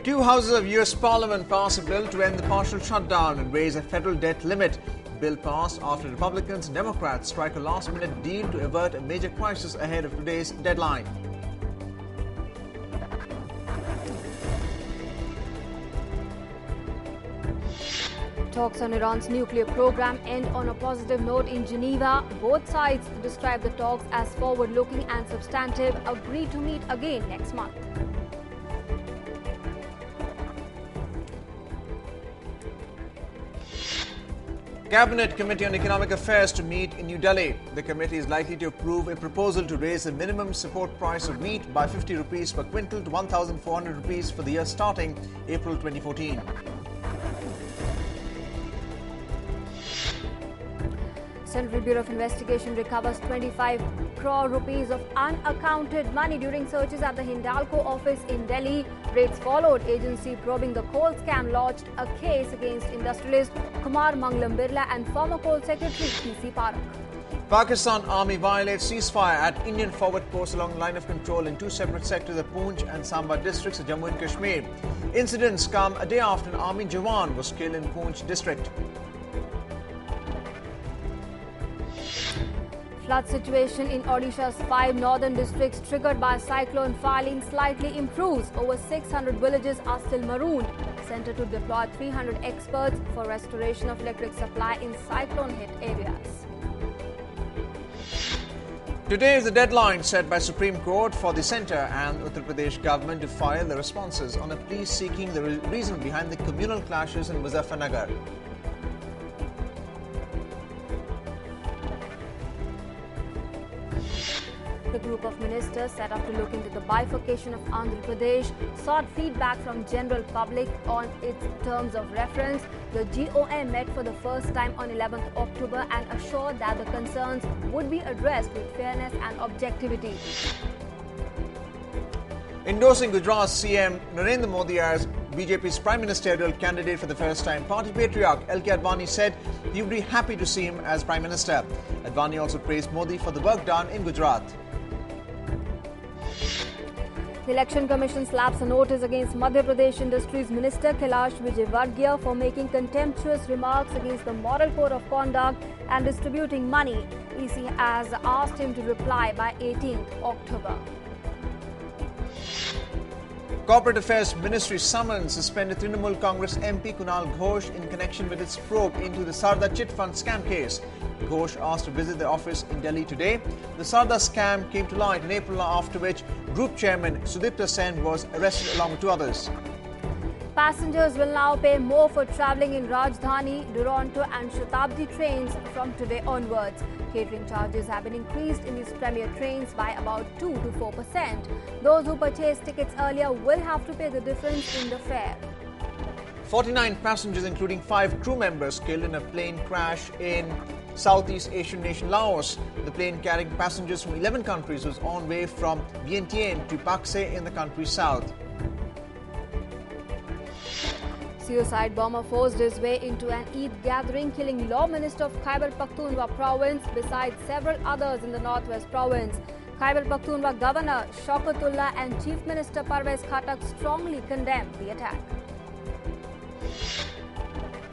Two houses of US Parliament pass a bill to end the partial shutdown and raise a federal debt limit. Bill passed after Republicans and Democrats strike a last-minute deal to avert a major crisis ahead of today's deadline. Talks on Iran's nuclear program end on a positive note in Geneva. Both sides describe the talks as forward-looking and substantive, agree to meet again next month. Cabinet Committee on Economic Affairs to meet in New Delhi. The committee is likely to approve a proposal to raise the minimum support price of wheat by 50 rupees per quintal to 1,400 rupees for the year starting April 2014. Central Bureau of Investigation recovers 25 crore rupees of unaccounted money during searches at the HINDALCO office in Delhi. Raids followed. Agency probing the coal scam lodged a case against industrialist Kumar Mangalam Birla and former coal secretary P.C. Parak. Pakistan Army violates ceasefire at Indian forward posts along the line of control in two separate sectors of Poonch and Samba districts of Jammu and Kashmir. Incidents come a day after an army Jawan was killed in Poonch district. Flood situation in Odisha's 5 northern districts triggered by Cyclone Phailin slightly improves. Over 600 villages are still marooned. Centre to deploy 300 experts for restoration of electric supply in cyclone-hit areas. Today is the deadline set by Supreme Court for the centre and Uttar Pradesh government to file the responses on a plea seeking the reason behind the communal clashes in Muzaffarnagar. The group of ministers set up to look into the bifurcation of Andhra Pradesh sought feedback from general public on its terms of reference. The GOM met for the first time on 11th October and assured that the concerns would be addressed with fairness and objectivity. Endorsing Gujarat's CM Narendra Modi as BJP's prime ministerial candidate for the first time, party patriarch LK Advani said he would be happy to see him as prime minister. Advani also praised Modi for the work done in Gujarat. The Election Commission slaps a notice against Madhya Pradesh Industries Minister Kailash Vijayvargiya for making contemptuous remarks against the moral code of conduct and distributing money. EC has asked him to reply by 18th October. Corporate Affairs Ministry summons suspended Trinamool Congress MP Kunal Ghosh in connection with its probe into the Sarda chit fund scam case. Ghosh asked to visit the office in Delhi today. The Sarda scam came to light in April, after which Group Chairman Sudipta Sen was arrested along with two others. Passengers will now pay more for travelling in Rajdhani, Duronto and Shatabdi trains from today onwards. Catering charges have been increased in these premier trains by about 2 to 4%. Those who purchase tickets earlier will have to pay the difference in the fare. 49 passengers, including 5 crew members, killed in a plane crash in Southeast Asian nation Laos. The plane carrying passengers from 11 countries was on way from Vientiane to Pakse in the country's south. Suicide bomber forced his way into an Eid gathering, killing Law Minister of Khyber Pakhtunkhwa province besides several others in the northwest province. Khyber Pakhtunkhwa Governor Shauqatullah and Chief Minister Parvez Khattak strongly condemned the attack.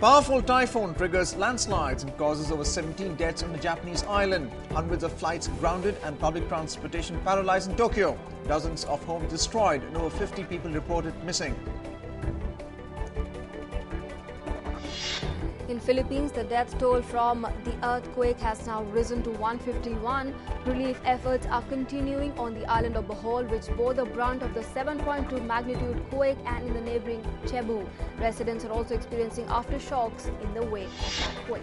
Powerful typhoon triggers landslides and causes over 17 deaths on the Japanese island. Hundreds of flights grounded and public transportation paralyzed in Tokyo. Dozens of homes destroyed and over 50 people reported missing. In Philippines, the death toll from the earthquake has now risen to 151. Relief efforts are continuing on the island of Bohol, which bore the brunt of the 7.2 magnitude quake, and in the neighbouring Cebu. Residents are also experiencing aftershocks in the wake of that quake.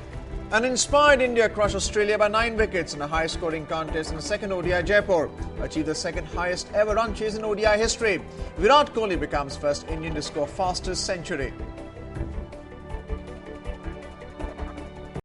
An inspired India crushed Australia by 9 wickets in a high-scoring contest in the second ODI Jaipur. Achieved the second highest ever run chase in ODI history. Virat Kohli becomes first Indian to score fastest century.